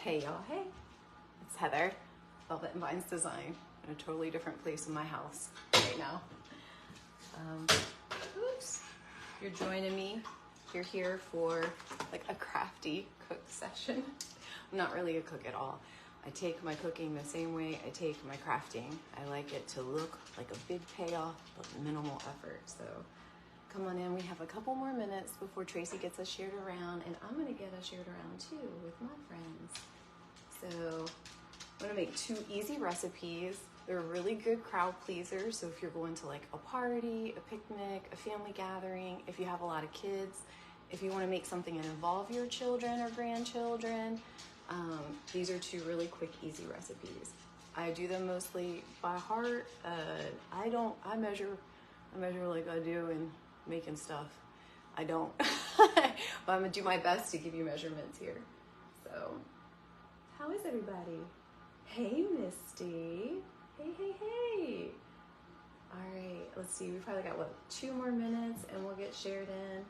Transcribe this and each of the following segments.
Hey y'all, hey, it's Heather, Velvet and Vines Design, in a totally different place in my house right now. Oops, you're joining me. You're here for like a crafty cook session. I'm not really a cook at all. I take my cooking the same way I take my crafting. I like it to look like a big payoff, but minimal effort. So come on in, we have a couple more minutes before Tracy gets us shared around, and I'm gonna get us shared around too with my friends. So I'm gonna make 2 easy recipes. They're really good crowd pleasers. So if you're going to like a party, a picnic, a family gathering, if you have a lot of kids, if you wanna make something and involve your children or grandchildren, these are 2 really quick, easy recipes. I do them mostly by heart. I measure like I do in making stuff. I don't, but I'm gonna do my best to give you measurements here. So, how is everybody? Hey, Misty. Hey, hey, hey. All right, let's see. We probably got, 2 more minutes and we'll get shared in.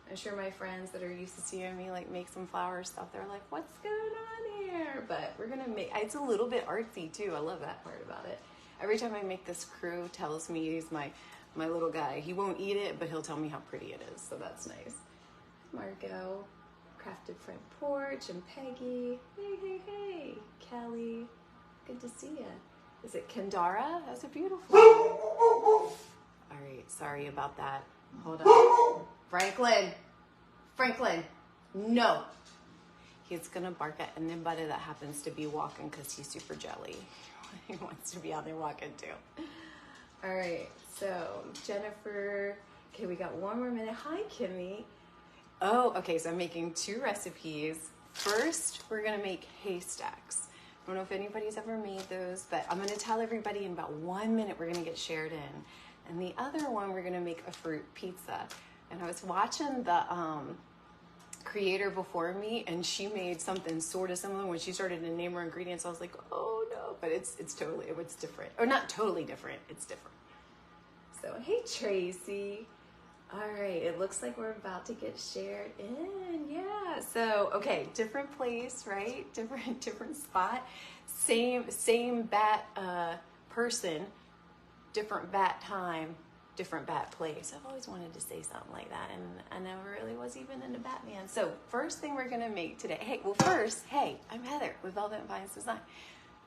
I'm sure my friends that are used to seeing me like make some flower stuff, they're like, what's going on here? But we're gonna make, it's a little bit artsy too. I love that part about it. Every time I make this, Crew tells me he's my little guy. He won't eat it, but he'll tell me how pretty it is, so that's nice. Margot, Crafted Front Porch, and Peggy. Hey, hey, hey. Kelly, good to see ya. Is it Kendara? That's a beautiful one. All right, sorry about that. Hold on. Franklin, no. He's gonna bark at anybody that happens to be walking because he's super jelly. He wants to be out there walking too. All right, so Jennifer, okay, we got 1 more minute. Hi, Kimmy. Oh, okay, so I'm making 2 recipes. First, we're gonna make Haystacks. I don't know if anybody's ever made those, but I'm gonna tell everybody in about 1 minute we're gonna get shared in. And the other one, we're gonna make a fruit pizza. And I was watching the creator before me, and she made something sort of similar. When she started to name her ingredients, I was like, oh no, but it's different. Or not totally different, it's different. So, hey Tracy. All right, it looks like we're about to get shared in. Yeah, so, okay, different place, right? Different spot. Same bat person, different bat time, different bat place. I've always wanted to say something like that, and I never really was even into Batman. So first thing we're gonna make today, hey, I'm Heather with Velvet and Vines Design.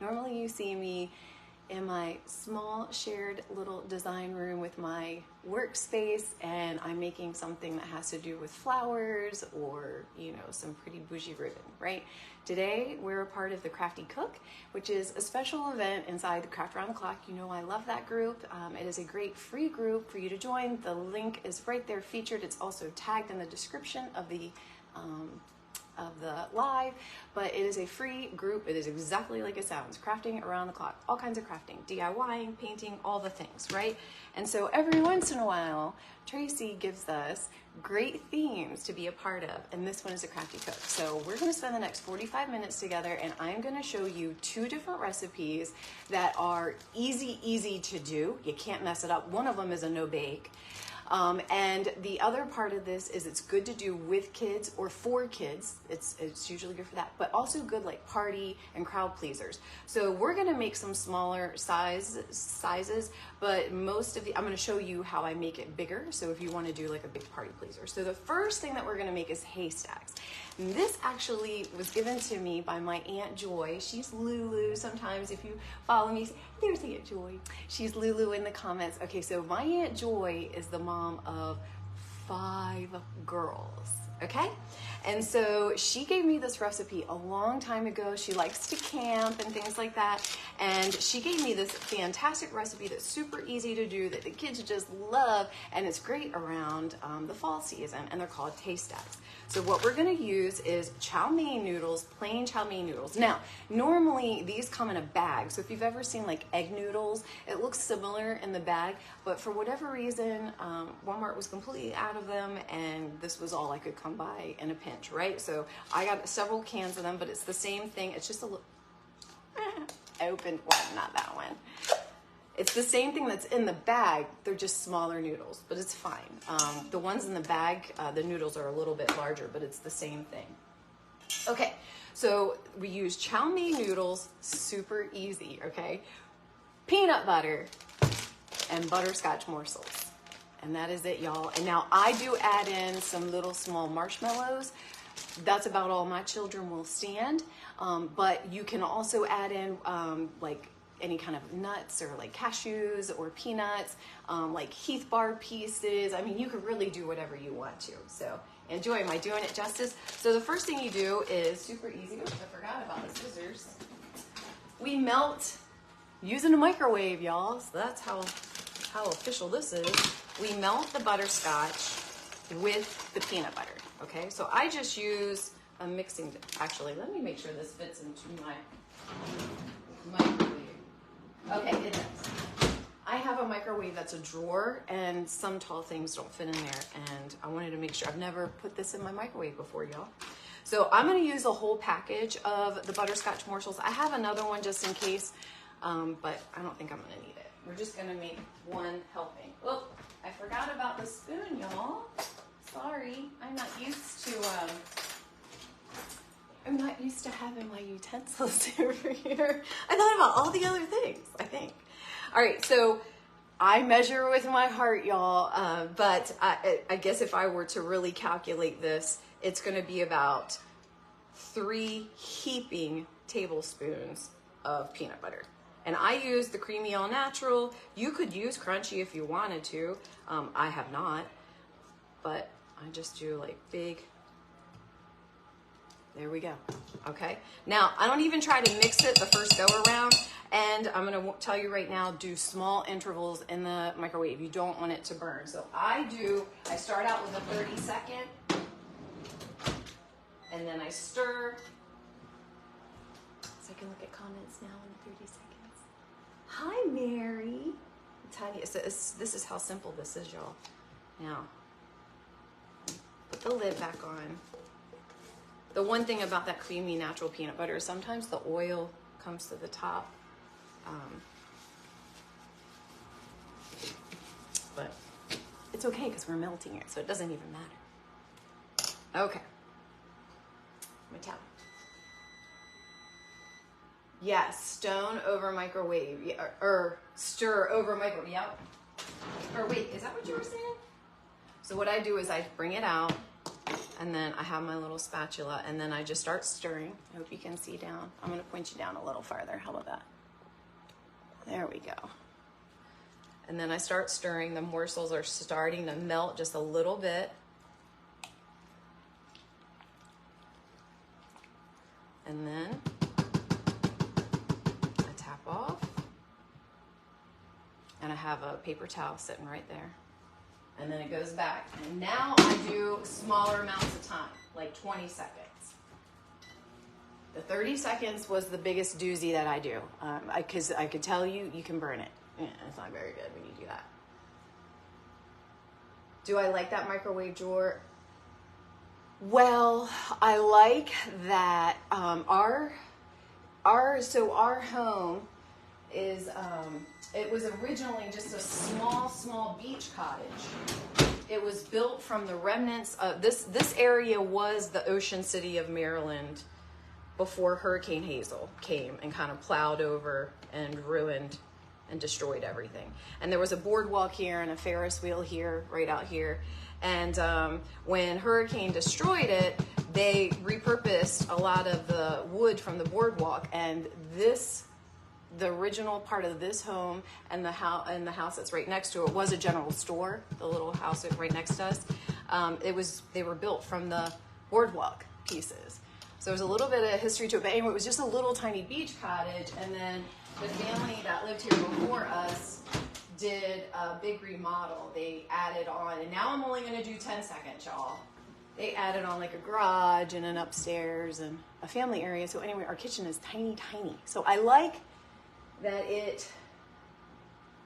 Normally you see me in my small shared little design room with my workspace, and I'm making something that has to do with flowers or, some pretty bougie ribbon, right? Today, we're a part of the Crafty Cook, which is a special event inside the Craft Around the Clock. You know I love that group. It is a great free group for you to join. The link is right there featured. It's also tagged in the description of the live, but it is a free group. It is exactly like it sounds, crafting around the clock, all kinds of crafting, DIYing, painting, all the things, right? And so every once in a while, Tracy gives us great themes to be a part of, and this one is a Crafty Cook. So we're going to spend the next 45 minutes together, and I'm going to show you 2 different recipes that are easy to do. You can't mess it up. One of them is a no bake. And the other part of this is it's good to do with kids or for kids. It's usually good for that, but also good like party and crowd pleasers. So we're gonna make some smaller sizes, but most of I'm gonna show you how I make it bigger. So if you wanna do like a big party pleaser. So the first thing that we're gonna make is Haystacks. And this actually was given to me by my Aunt Joy. She's Lulu. Sometimes if you follow me, there's Aunt Joy. She's Lulu in the comments. Okay, so my Aunt Joy is the mom of 5 girls, okay? And so she gave me this recipe a long time ago. She likes to camp and things like that. And she gave me this fantastic recipe that's super easy to do, that the kids just love, and it's great around the fall season, and they're called Haystacks. So what we're gonna use is chow mein noodles, plain chow mein noodles. Now, normally these come in a bag. So if you've ever seen like egg noodles, it looks similar in the bag, but for whatever reason, Walmart was completely out of them, and this was all I could come by in a pinch, right? So I got several cans of them, but it's the same thing. It's just a little, I opened one, not that one. It's the same thing that's in the bag. They're just smaller noodles, but it's fine. The ones in the bag, the noodles are a little bit larger, but it's the same thing. Okay, so we use chow mein noodles, super easy, okay? Peanut butter and butterscotch morsels. And that is it, y'all. And now I do add in some little small marshmallows. That's about all my children will stand. But you can also add in like any kind of nuts or like cashews or peanuts, like Heath bar pieces. I mean, you can really do whatever you want to. So enjoy. Am I doing it justice? So the first thing you do is super easy. Oops, I forgot about the scissors. We melt using a microwave, y'all. So that's how official this is. We melt the butterscotch with the peanut butter. Okay, so I just use a mixing. Actually, let me make sure this fits into my microwave. Okay, it does. I have a microwave that's a drawer, and some tall things don't fit in there, and I wanted to make sure. I've never put this in my microwave before, y'all. So I'm going to use a whole package of the butterscotch morsels. I have another one just in case, but I don't think I'm going to need it. We're just going to make one helping. Oh, I forgot about the spoon, y'all. Sorry, I'm not used to having my utensils over here. I thought about all the other things, I think. All right, so I measure with my heart, y'all, but I guess if I were to really calculate this, it's gonna be about 3 heaping tablespoons of peanut butter. And I use the creamy all natural. You could use crunchy if you wanted to. I have not, but I just do like big. There we go. Okay. Now, I don't even try to mix it the first go around. And I'm going to tell you right now, do small intervals in the microwave. You don't want it to burn. So I start out with a 30-second. And then I stir. So I can look at comments now in 30 seconds. Hi, Mary. Tiny. So this is how simple this is, y'all. Now, put the lid back on. The one thing about that creamy natural peanut butter is sometimes the oil comes to the top. But it's okay because we're melting it, so it doesn't even matter. Okay. My towel. Yes, stone over microwave. Yeah, or stir over microwave. Yep. Or wait, is that what you were saying? So what I do is I bring it out. And then I have my little spatula, and then I just start stirring. I hope you can see down. I'm gonna point you down a little farther. How about that? There we go. And then I start stirring. The morsels are starting to melt just a little bit. And then I tap off. And I have a paper towel sitting right there. And then it goes back. And now I do smaller amounts of time, like 20 seconds. The 30 seconds was the biggest doozy that I do. Because I could tell you, you can burn it. Yeah, it's not very good when you do that. Do I like that microwave drawer? Well, I like that our home is, it was originally just a small beach cottage. It was built from the remnants of, this area was the Ocean City of Maryland before Hurricane Hazel came and kind of plowed over and ruined and destroyed everything. And there was a boardwalk here and a Ferris wheel here, right out here. And when Hurricane destroyed it, they repurposed a lot of the wood from the boardwalk, and the original part of this home and the house that's right next to it was a general store. The little house right next to us, they were built from the boardwalk pieces. So there's a little bit of history to it. But anyway, it was just a little tiny beach cottage, and then the family that lived here before us did a big remodel. They added on, and now I'm only going to do 10 seconds, y'all. They added on like a garage and an upstairs and a family area. So anyway, our kitchen is tiny. So I like that it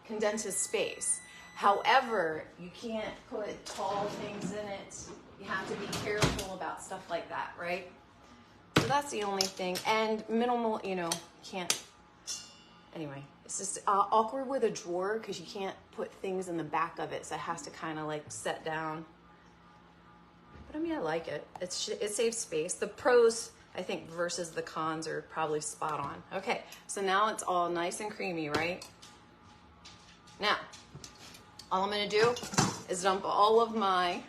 condenses space. However, you can't put tall things in it. You have to be careful about stuff like that, right? So that's the only thing. And minimal, can't, anyway, it's just awkward with a drawer because you can't put things in the back of it. So it has to kind of like set down. But I mean, I like it. It saves space. The pros I think versus the cons are probably spot on. Okay, so now it's all nice and creamy, right? Now, all I'm gonna do is dump all of my,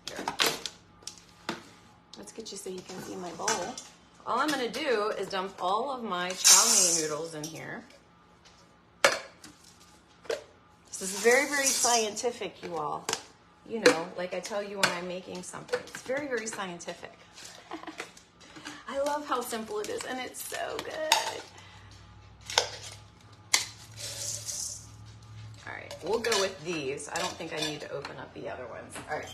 here, let's get you so you can see my bowl. All I'm gonna do is dump all of my chow mein noodles in here. This is very, very scientific, you all. You know, like I tell you when I'm making something. It's very, very scientific. I love how simple it is, and it's so good. All right, we'll go with these. I don't think I need to open up the other ones. All right.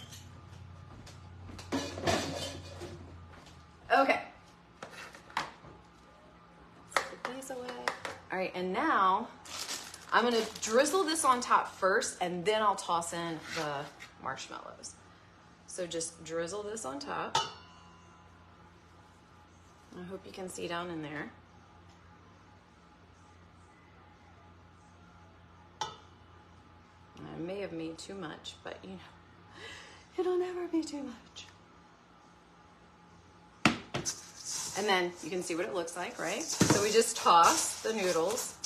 Okay. Let's put these away. All right, and now I'm gonna drizzle this on top first, and then I'll toss in the marshmallows. So just drizzle this on top. I hope you can see down in there. I may have made too much, but you know, it'll never be too much. And then you can see what it looks like, right? So we just toss the noodles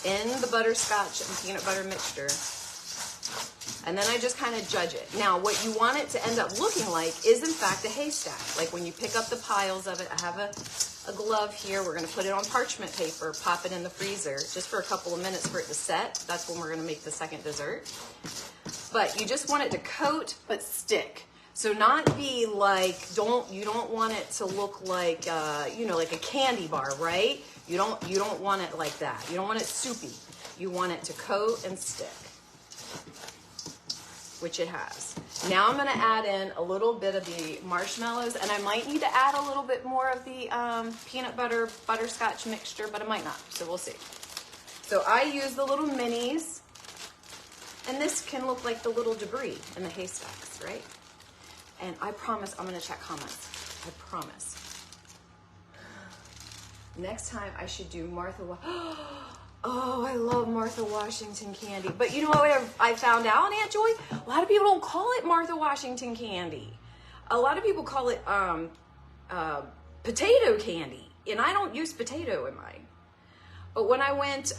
in the butterscotch and peanut butter mixture. And then I just kind of judge it. Now, what you want it to end up looking like is, in fact, a haystack. Like when you pick up the piles of it, I have a glove here. We're going to put it on parchment paper, pop it in the freezer just for a couple of minutes for it to set. That's when we're going to make the second dessert. But you just want it to coat but stick. So not be like, you don't want it to look like, you know, like a candy bar, right? You don't want it like that. You don't want it soupy. You want it to coat and stick, which it has. Now I'm gonna add in a little bit of the marshmallows, and I might need to add a little bit more of the peanut butter butterscotch mixture, but I might not, so we'll see. So I use the little minis, and this can look like the little debris in the haystacks, right? And I promise I'm gonna check comments. I promise. Next time I should do Martha. Oh, I love Martha Washington candy. But you know what I found out, Aunt Joy? A lot of people don't call it Martha Washington candy. A lot of people call it potato candy. And I don't use potato in mine. But when I went,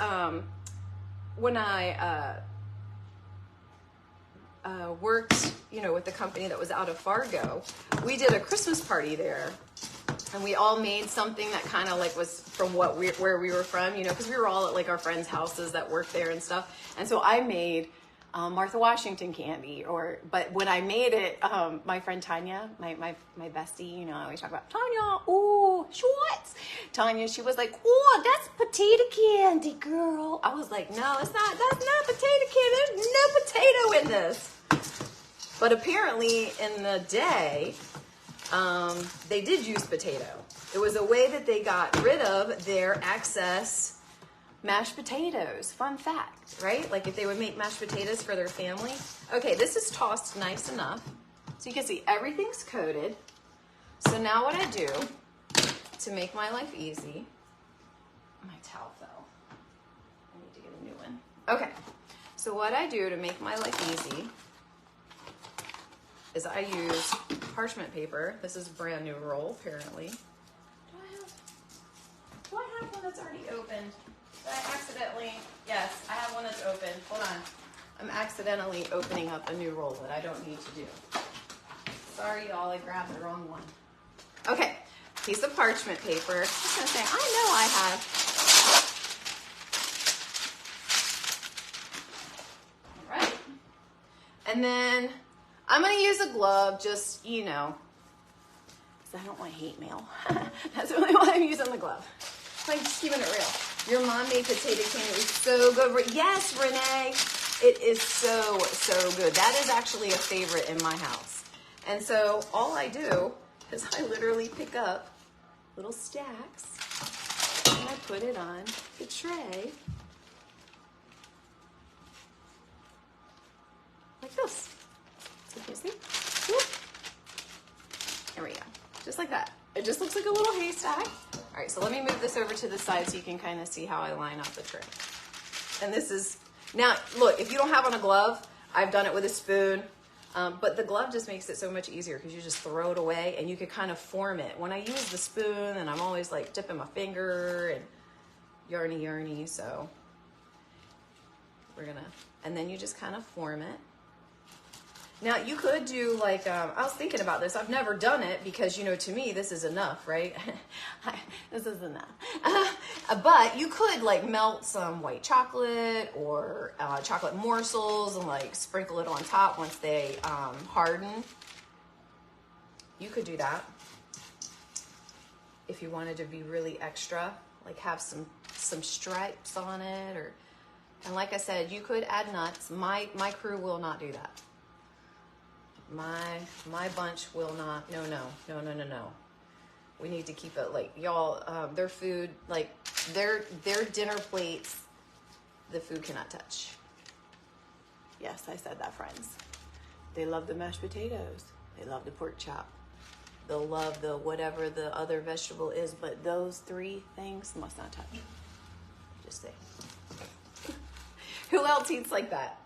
worked, you know, with the company that was out of Fargo, we did a Christmas party there. And we all made something that kind of like was from where we were from, you know, because we were all at like our friends' houses that worked there and stuff. And so I made Martha Washington candy. But when I made it, my friend Tanya, my bestie, you know, I always talk about Tanya. Oh, Schwartz. Tanya, she was like, "Oh, that's potato candy, girl." I was like, "No, it's not. That's not potato candy. There's no potato in this." But apparently, in the day, they did use potato. It was a way that they got rid of their excess mashed potatoes. Fun fact, right? Like if they would make mashed potatoes for their family. Okay, this is tossed nice enough. So you can see everything's coated. So now what I do to make my life easy, my towel fell. I need to get a new one. Okay, so what I do to make my life easy is I use parchment paper. This is a brand new roll, apparently. Do I have one that's already opened? Did I accidentally? Yes, I have one that's open. Hold on. I'm accidentally opening up a new roll that I don't need to do. Sorry, y'all, I grabbed the wrong one. Okay, piece of parchment paper. I'm just gonna say, I know I have. All right. And then I'm gonna use a glove, just, you know, because I don't want hate mail. That's really why I'm using the glove. Like, just keeping it real. Your mom made potato candy. It was so good. Yes, Renee. It is so, so good. That is actually a favorite in my house. And so all I do is I literally pick up little stacks and I put it on the tray like this. So you see? Whoop. There we go. Just like that. It just looks like a little haystack. All right, so let me move this over to the side so you can kind of see how I line up the tray. And this is, now look, if you don't have on a glove, I've done it with a spoon. But the glove just makes it so much easier because you just throw it away and you can kind of form it. When I use the spoon, and I'm always like dipping my finger and yarny, so we're gonna, and then you just kind of form it. Now you could do like, I was thinking about this. I've never done it because, you know, to me, this is enough, right? This is enough. But you could like melt some white chocolate or chocolate morsels and like sprinkle it on top once they harden. You could do that if you wanted to be really extra, like have some stripes on it, or, and like I said, you could add nuts. My crew will not do that. My bunch will not. No. We need to keep it like y'all. Their food, like their dinner plates, the food cannot touch. Yes, I said that, friends. They love the mashed potatoes. They love the pork chop. They'll love the whatever the other vegetable is, but those three things must not touch. Just say. Who else eats like that?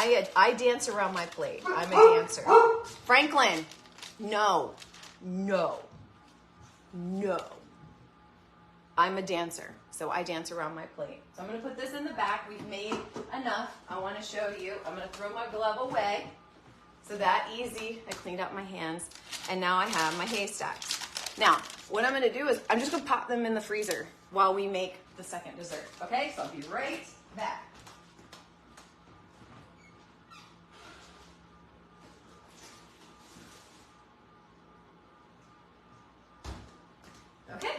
I dance around my plate. I'm a dancer. Franklin, no. I'm a dancer, so I dance around my plate. So I'm going to put this in the back. We've made enough. I want to show you. I'm going to throw my glove away. So that easy. I cleaned up my hands, and now I have my haystacks. Now, what I'm going to do is I'm just going to pop them in the freezer while we make the second dessert. Okay, so I'll be right back. Okay.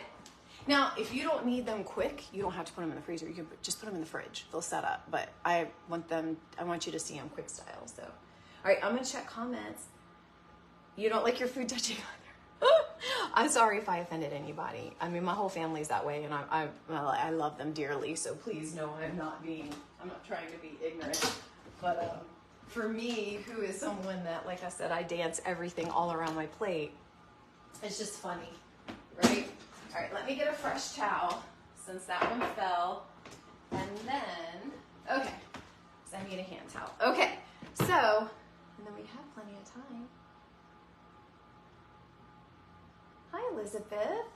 Now, if you don't need them quick, you don't have to put them in the freezer. You can just put them in the fridge. They'll set up. But I want you to see them quick style. So, all right, I'm gonna check comments. You don't like your food touching on there? I'm sorry if I offended anybody. I mean, my whole family's that way, and I love them dearly. So please know I'm not trying to be ignorant. But for me, who is someone that, like I said, I dance everything all around my plate. It's just funny, right? All right, let me get a fresh towel since that one fell. And then, okay, so I need a hand towel. Okay, so, and then we have plenty of time. Hi, Elizabeth.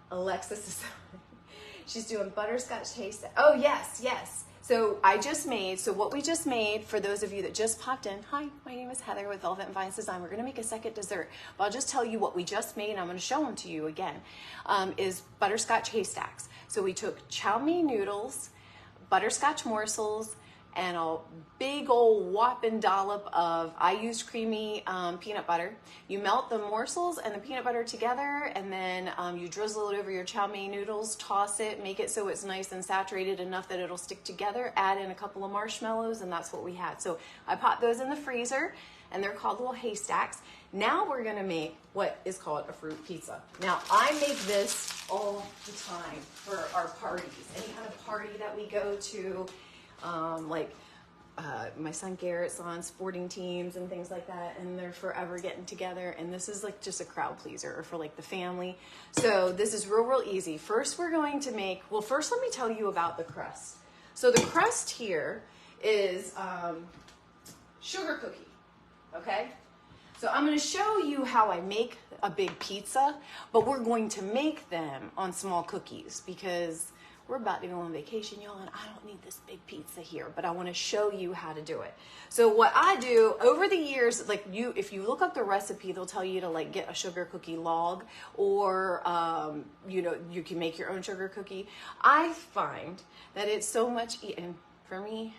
Alexis is, she's doing butterscotch taste. Oh, yes. So what we just made, for those of you that just popped in, hi, my name is Heather with Velvet and Vines Design. We're going to make a second dessert, but I'll just tell you what we just made, and I'm going to show them to you again, is butterscotch haystacks. So we took chow mein noodles, butterscotch morsels, and a big old whopping dollop of, I used creamy peanut butter. You melt the morsels and the peanut butter together, and then you drizzle it over your chow mein noodles, toss it, make it so it's nice and saturated enough that it'll stick together, add in a couple of marshmallows, and that's what we had. So I popped those in the freezer, and they're called little haystacks. Now we're gonna make what is called a fruit pizza. Now I make this all the time for our parties, any kind of party that we go to, my son Garrett's on sporting teams and things like that, and they're forever getting together, and this is like just a crowd pleaser, or for like the family. So this is real easy. First we're going to make, well, first let me tell you about the crust. So the crust here is sugar cookie, okay? So I'm going to show you how I make a big pizza, but we're going to make them on small cookies because we're about to go on vacation, y'all, and I don't need this big pizza here, but I want to show you how to do it. So what I do over the years, like if you look up the recipe, they'll tell you to like get a sugar cookie log, or you can make your own sugar cookie. I find that it's so much, and for me,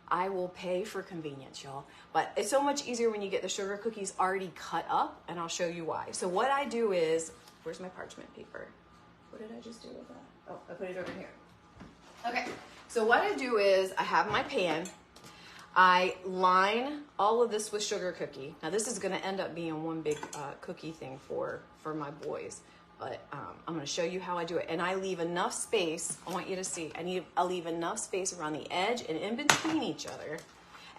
I will pay for convenience, y'all, but it's so much easier when you get the sugar cookies already cut up, and I'll show you why. So what I do is, where's my parchment paper? What did I just do with that? Oh, I put it over here. Okay, so what I do is I have my pan. I line all of this with sugar cookie. Now this is going to end up being one big cookie thing for my boys, but I'm going to show you how I do it. And I leave enough space. I want you to see. I leave enough space around the edge and in between each other,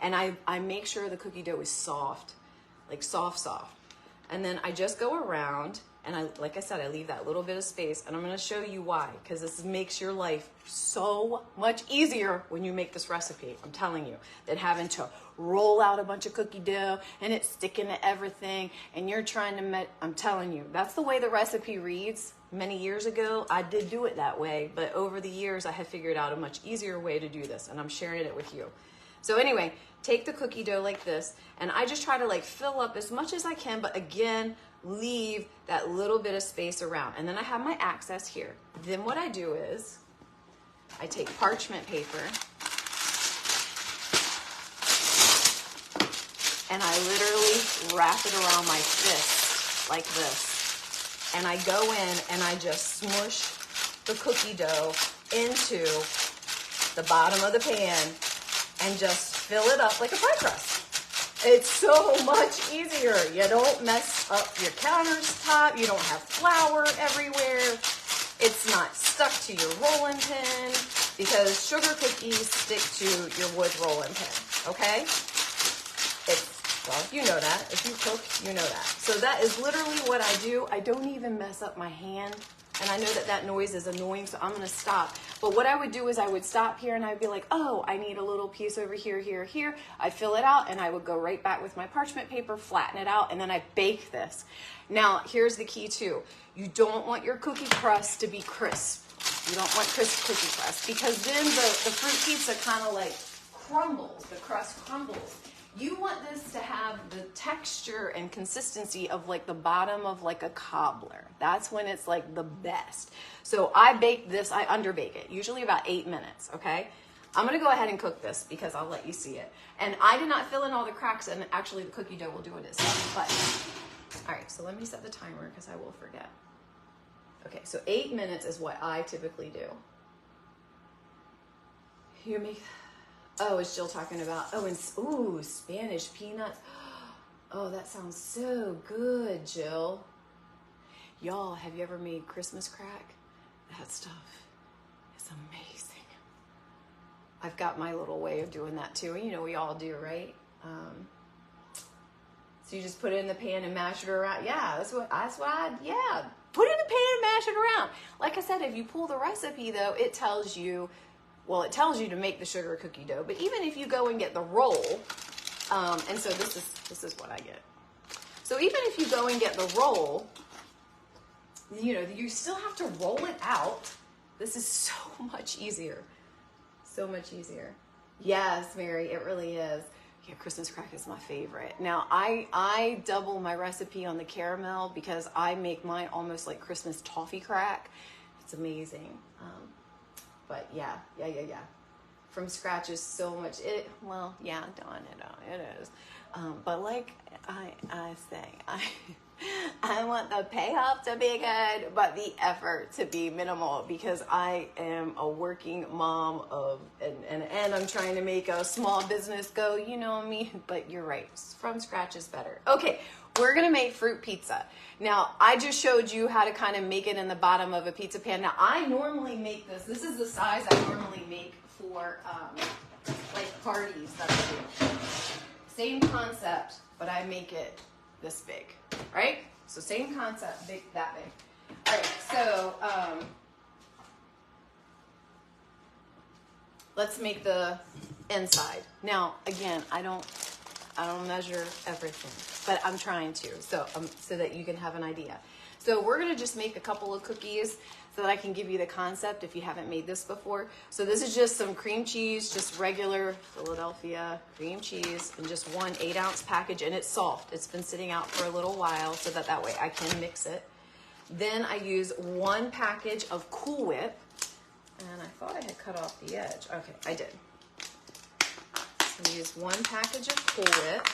and I make sure the cookie dough is soft, like soft. And then I just go around And like I said, I leave that little bit of space, and I'm going to show you why, because this makes your life so much easier when you make this recipe, I'm telling you, than having to roll out a bunch of cookie dough and it's sticking to everything and you're trying to I'm telling you, that's the way the recipe reads. Many years ago, I did do it that way, but over the years, I have figured out a much easier way to do this, and I'm sharing it with you. So anyway, take the cookie dough like this, and I just try to like fill up as much as I can, but again, leave that little bit of space around. And then I have my access here. Then what I do is I take parchment paper and I literally wrap it around my fist like this. And I go in and I just smush the cookie dough into the bottom of the pan and just fill it up like a pie crust. It's so much easier. You don't mess up your countertop. You don't have flour everywhere. It's not stuck to your rolling pin because sugar cookies stick to your wood rolling pin, okay? Well, you know that. If you cook, you know that. So that is literally what I do. I don't even mess up my hand. And I know that that noise is annoying, so I'm going to stop. But what I would do is I would stop here and I'd be like, oh, I need a little piece over here, here, here. I'd fill it out and I would go right back with my parchment paper, flatten it out, and then I bake this. Now, here's the key too. You don't want your cookie crust to be crisp. You don't want crisp cookie crust because then the fruit pizza kind of like crumbles. The crust crumbles. You want this to have the texture and consistency of like the bottom of like a cobbler. That's when it's like the best. So I bake this, I underbake it, usually about 8 minutes, okay? I'm gonna go ahead and cook this because I'll let you see it. And I did not fill in all the cracks, and actually the cookie dough will do it itself. But, all right, so let me set the timer because I will forget. Okay, so 8 minutes is what I typically do. You make... Oh, is Jill talking about, oh, and ooh, Spanish peanuts. Oh, that sounds so good, Jill. Y'all, have you ever made Christmas crack? That stuff is amazing. I've got my little way of doing that too. You know, we all do, right? So you just put it in the pan and mash it around. Yeah, that's what yeah. Put it in the pan and mash it around. Like I said, if you pull the recipe though, it tells you, well, it tells you to make the sugar cookie dough, but even if you go and get the roll, and so this is what I get. So even if you go and get the roll, you know, you still have to roll it out. This is so much easier. So much easier. Yes, Mary, it really is. Yeah, Christmas crack is my favorite. Now, I double my recipe on the caramel because I make mine almost like Christmas toffee crack. It's amazing. But yeah. From scratch is so much. Well, yeah, Dawn, it is. But like I say, I want the payoff to be good, but the effort to be minimal because I am a working mom and I'm trying to make a small business go, you know me, but you're right. From scratch is better. Okay, we're gonna make fruit pizza. Now, I just showed you how to kind of make it in the bottom of a pizza pan. Now, I normally make this. This is the size I normally make for like parties that I do. Same concept, but I make it this big, right? So same concept, that big. All right, so let's make the inside. Now, again, I don't measure everything, but I'm trying to, so that you can have an idea. So we're gonna just make a couple of cookies so that I can give you the concept if you haven't made this before. So this is just some cream cheese, just regular Philadelphia cream cheese, and just one 8-ounce package, and it's soft. It's been sitting out for a little while so that way I can mix it. Then I use 1 package of Cool Whip, and I thought I had cut off the edge. Okay, I did. So use 1 package of Cool Whip.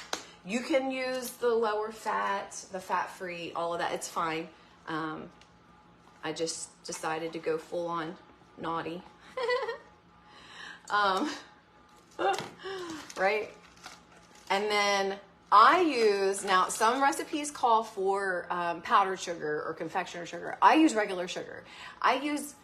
You can use the lower fat, the fat-free, all of that. It's fine. I just decided to go full on naughty. Right? And then I use, now some recipes call for powdered sugar or confectioner sugar. I use regular sugar. I use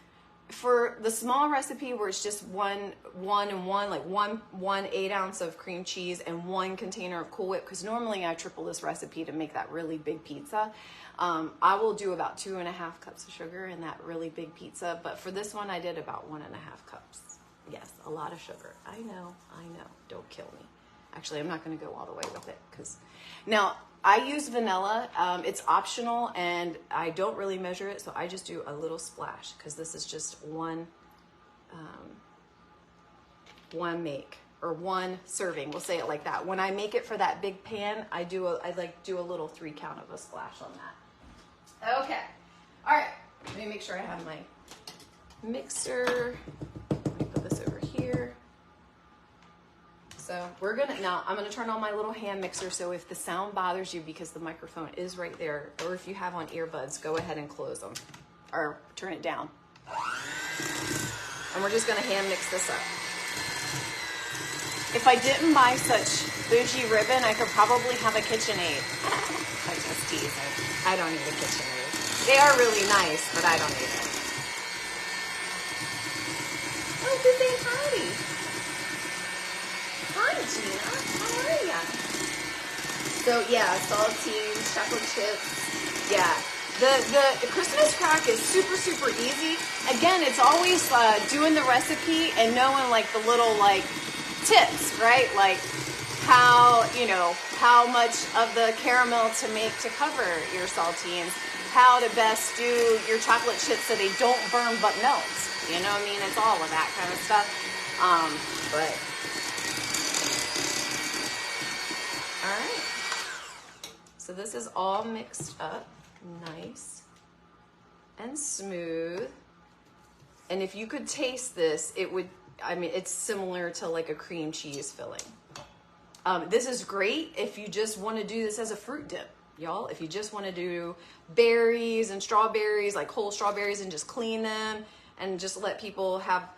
for the small recipe where it's just one and one, like one 8-ounce of cream cheese and 1 container of Cool Whip, because normally I triple this recipe to make that really big pizza. I will do about 2.5 cups of sugar in that really big pizza, but for this one I did about 1.5 cups. Yes, a lot of sugar. I know. Don't kill me. Actually, I'm not going to go all the way with it, because now I use vanilla. It's optional, and I don't really measure it, so I just do a little splash, because this is just one make, or 1 serving. We'll say it like that. When I make it for that big pan, I do a little 3 count of a splash on that. Okay. All right. Let me make sure I have my mixer. Let me put this over here. So I'm gonna turn on my little hand mixer, so if the sound bothers you because the microphone is right there, or if you have on earbuds, go ahead and close them, or turn it down. And we're just gonna hand mix this up. If I didn't buy such bougie ribbon, I could probably have a KitchenAid. I just tease. I don't need a KitchenAid. They are really nice, but I don't need it. Oh, good day, howdy. Hi, Gina. How are ya? So yeah, saltines, chocolate chips. Yeah, the Christmas crack is super, super easy. Again, it's always doing the recipe and knowing like the little like tips, right? Like how much of the caramel to make to cover your saltines, how to best do your chocolate chips so they don't burn but melt. You know what I mean? It's all of that kind of stuff. But all right. So this is all mixed up nice and smooth. And if you could taste this, it's similar to like a cream cheese filling. This is great if you just want to do this as a fruit dip, y'all. If you just want to do berries and strawberries, like whole strawberries, and just clean them and just let people have,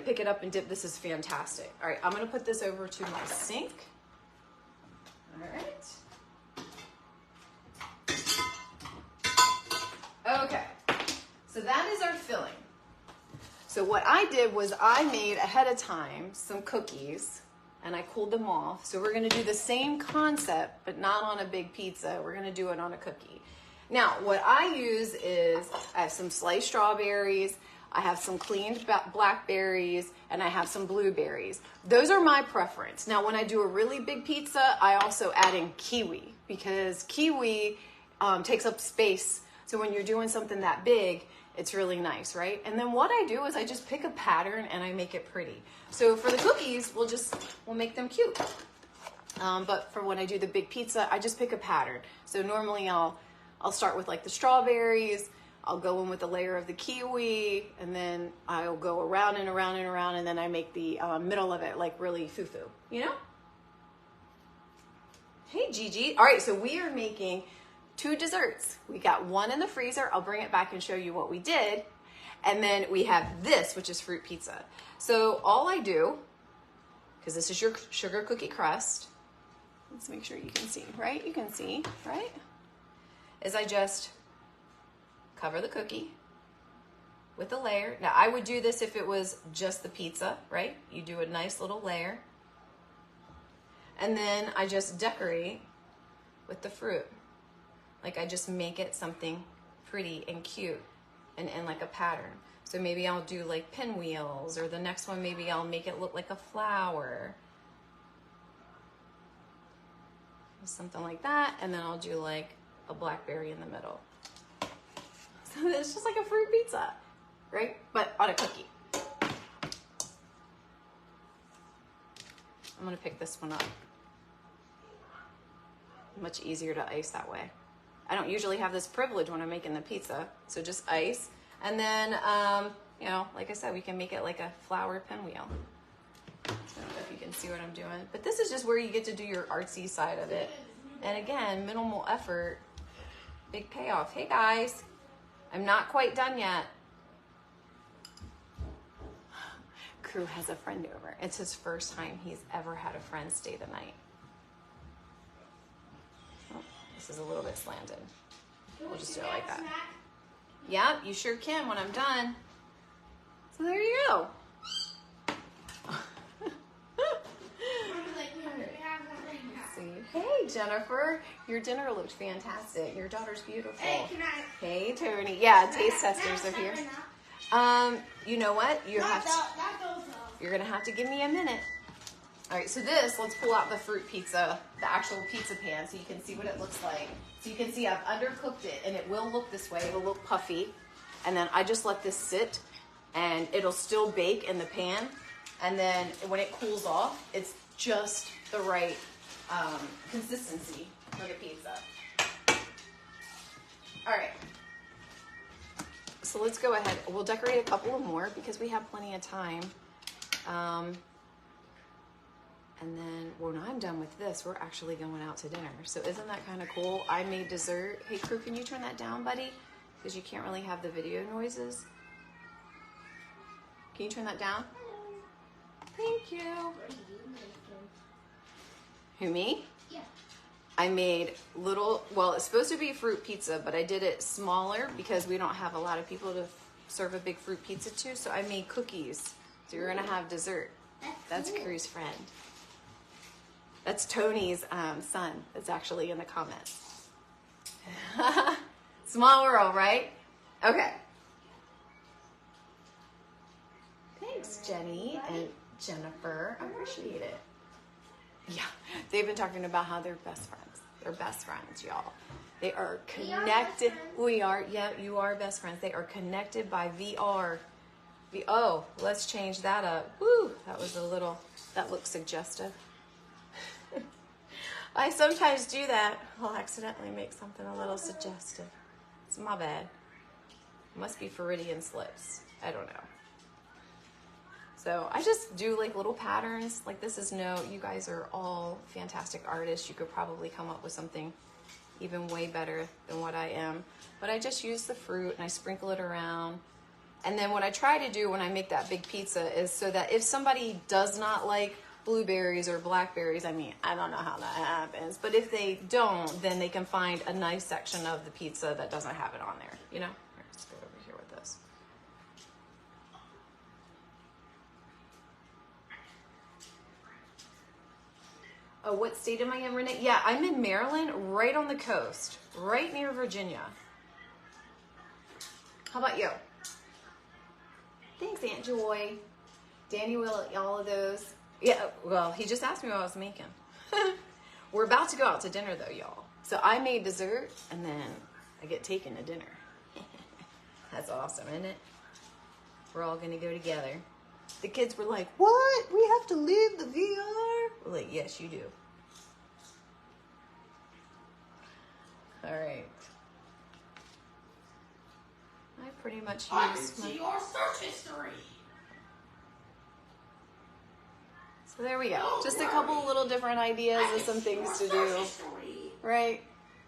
pick it up and dip, this is fantastic. All right, I'm going to put this over to my sink. All right. Okay, so that is our filling. So what I did was I made ahead of time some cookies and I cooled them off. So we're gonna do the same concept, but not on a big pizza. We're gonna do it on a cookie. Now, what I use is I have some sliced strawberries, I have some cleaned blackberries, and I have some blueberries. Those are my preference. Now, when I do a really big pizza, I also add in kiwi, because kiwi takes up space. So when you're doing something that big, it's really nice, right? And then what I do is I just pick a pattern and I make it pretty. So for the cookies, we'll make them cute. But for when I do the big pizza, I just pick a pattern. So normally I'll start with like the strawberries, I'll go in with a layer of the kiwi, and then I'll go around and around and around, and then I make the middle of it like really foo-foo, you know? Hey, Gigi. All right, so we are making 2 desserts. We got one in the freezer. I'll bring it back and show you what we did. And then we have this, which is fruit pizza. So all I do, because this is your sugar cookie crust, let's make sure you can see, right? You can see, right? Is I just cover the cookie with a layer. Now I would do this if it was just the pizza, right? You do a nice little layer. And then I just decorate with the fruit. Like I just make it something pretty and cute and like a pattern. So maybe I'll do like pinwheels, or the next one maybe I'll make it look like a flower. Something like that, and then I'll do like a blackberry in the middle. So it's just like a fruit pizza, right? But on a cookie. I'm gonna pick this one up. Much easier to ice that way. I don't usually have this privilege when I'm making the pizza, so just ice. And then, like I said, we can make it like a flower pinwheel. I don't know if you can see what I'm doing, but this is just where you get to do your artsy side of it. And again, minimal effort, big payoff. Hey guys, I'm not quite done yet. Crew has a friend over. It's his first time he's ever had a friend stay the night. This is a little bit slanted. We'll just do it like that. Yeah, you sure can when I'm done. So there you go. Hey, Jennifer, your dinner looked fantastic. Your daughter's beautiful. Hey, can I? Hey, Tony. Yeah, taste testers are here. You know what? You're gonna have to give me a minute. All right, so this, let's pull out the fruit pizza, the actual pizza pan, so you can see what it looks like. So you can see I've undercooked it, and it will look this way. It'll look puffy, and then I just let this sit, and it'll still bake in the pan. And then when it cools off, it's just the right consistency for the pizza. All right. So let's go ahead. We'll decorate a couple of more because we have plenty of time. And then when I'm done with this, we're actually going out to dinner. So isn't that kind of cool? I made dessert. Hey, crew, can you turn that down, buddy? Because you can't really have the video noises. Can you turn that down? Thank you. Who, me? Yeah. I made little, well, it's supposed to be fruit pizza, but I did it smaller because we don't have a lot of people to serve a big fruit pizza to. So I made cookies. So you're going to have dessert. That's Crew's friend. That's Tony's son. That's actually in the comments. Small world, right? Okay. Thanks, Jenny and Jennifer. I appreciate it. Yeah, they've been talking about how they're best friends. They're best friends, y'all. They are connected. We are, yeah, you are best friends. They are connected by VR. Oh, let's change that up. Woo, that was a little, that looks suggestive. I sometimes do that. I'll accidentally make something a little suggestive. It's my bad. Must be Floridian slips. I don't know. So I just do like little patterns. Like this is you guys are all fantastic artists. You could probably come up with something even way better than what I am. But I just use the fruit and I sprinkle it around. And then what I try to do when I make that big pizza is so that if somebody does not like blueberries or blackberries, I mean, I don't know how that happens, but if they don't, then they can find a nice section of the pizza that doesn't have it on there, you know? Here, let's go over here with this. Oh, what state am I in, Renee? Yeah, I'm in Maryland, right on the coast, right near Virginia. How about you? Thanks, Aunt Joy. Danny will eat all of those. Yeah, well, he just asked me what I was making. We're about to go out to dinner, though, y'all. So I made dessert, and then I get taken to dinner. That's awesome, isn't it? We're all going to go together. The kids were like, what? We have to leave the VR? We're like, yes, you do. All right. I pretty much I can used see your search history. So there we go. Just a couple little different ideas of some things to do. Right?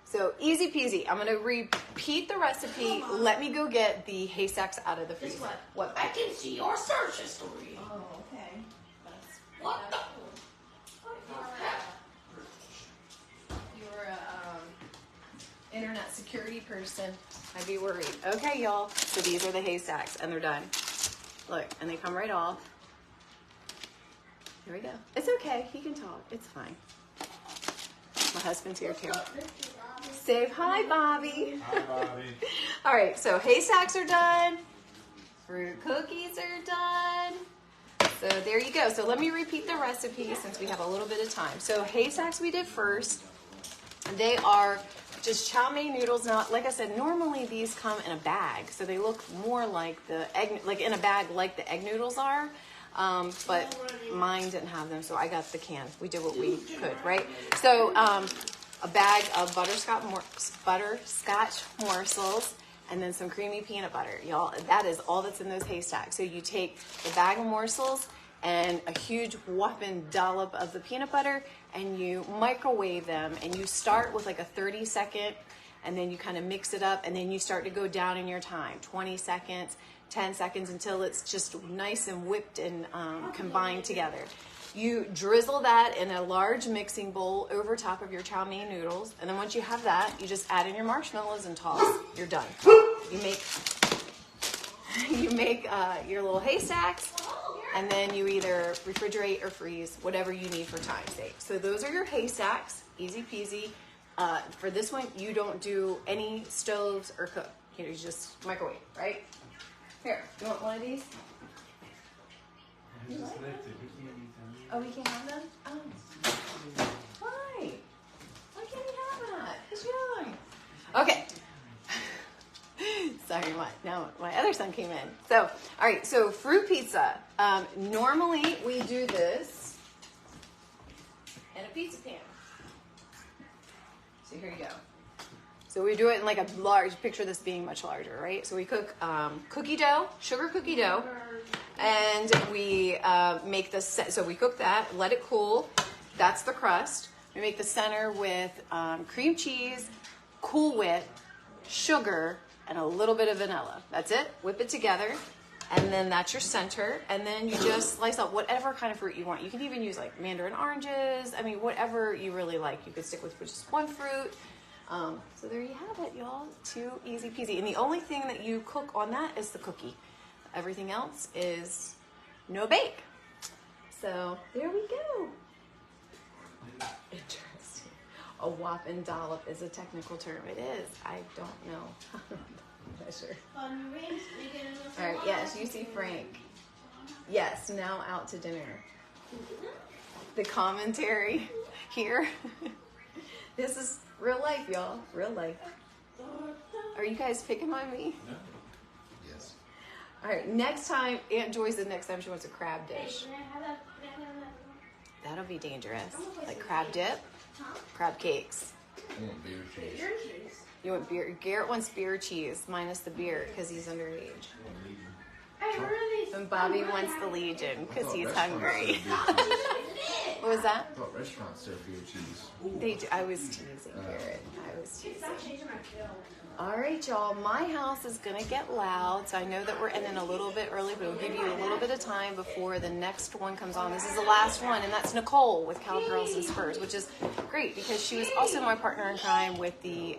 So easy peasy. I'm going to repeat the recipe. Let me go get the Haystacks out of the freezer. What? I can see your search history. Oh, okay. What the? You're a internet security person. I'd be worried. Okay, y'all. So these are the Haystacks, and they're done. Look, and they come right off. Here we go. It's okay. He can talk. It's fine. My husband's here too. Say hi, Bobby. Hi, Bobby. All right, so Haystacks are done. Fruit cookies are done. So there you go. So let me repeat the recipe since we have a little bit of time. So Haystacks we did first. They are just chow mein noodles. Now, like I said, normally these come in a bag, so they look more like the egg, like in a bag, like the egg noodles are. But mine didn't have them, so I got the can. We did what we could, right? So a bag of butterscotch morsels, and then some creamy peanut butter. Y'all, that is all that's in those Haystacks. So you take the bag of morsels and a huge whopping dollop of the peanut butter, and you microwave them, and you start with like a 30-second, and then you kind of mix it up, and then you start to go down in your time, 20 seconds, 10 seconds, until it's just nice and whipped and combined together. You drizzle that in a large mixing bowl over top of your chow mein noodles, and then once you have that, you just add in your marshmallows and toss. You're done. You make you make your little haystacks, and then you either refrigerate or freeze, whatever you need for time's sake. So those are your haystacks, easy peasy. For this one, you don't do any stoves or cook. You just microwave, right? Here, you want one of these? You like them? Oh, we can't have them? Oh. Why? Why can't we have that? It's young. Okay. Sorry, now my other son came in. So, all right, so fruit pizza. Normally we do this in a pizza pan. So here you go. So we do it in like a large, picture this being much larger, right? So we cook cookie dough, sugar cookie dough, and we make the, so we cook that, let it cool. That's the crust. We make the center with cream cheese, Cool Whip, sugar, and a little bit of vanilla. That's it. Whip it together, and then that's your center. And then you just slice up whatever kind of fruit you want. You can even use like mandarin oranges. I mean, whatever you really like. You could stick with just one fruit. So there you have it, y'all. Too easy peasy. And the only thing that you cook on that is the cookie. Everything else is no bake. So there we go. Interesting. A whopping dollop is a technical term. It is. I don't know. I'm not sure. All right. Yes, you see Frank. Yes, now out to dinner. The commentary here. This is real life, y'all. Real life. Are you guys picking on me? No. Yes. All right. Next time, Aunt Joy's the next time she wants a crab dish. That'll be dangerous. Like crab dip, crab cakes. I want beer cheese. You want beer? Garrett wants beer cheese minus the beer because he's underage. And Bobby wants the Legion because he's hungry. What was that? I thought restaurants serve beer cheese. They do. I was teasing, Garrett. I was teasing. All right, y'all. My house is going to get loud, so I know that we're ending a little bit early, but we'll give you a little bit of time before the next one comes on. This is the last one, and that's Nicole with Cowgirls and Spurs, which is great because she was also my partner in crime with the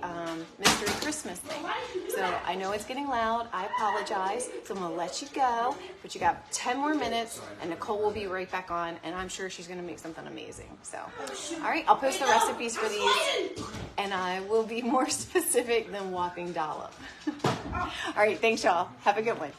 Mystery Christmas thing. So I know it's getting loud. I apologize. So I'm going to let you go, but you got 10 more minutes, and Nicole will be right back on, and I'm sure she's going to make something amazing. So, all right, I'll post the recipes for these, and I will be more specific than whopping dollop. All right, thanks, y'all. Have a good one.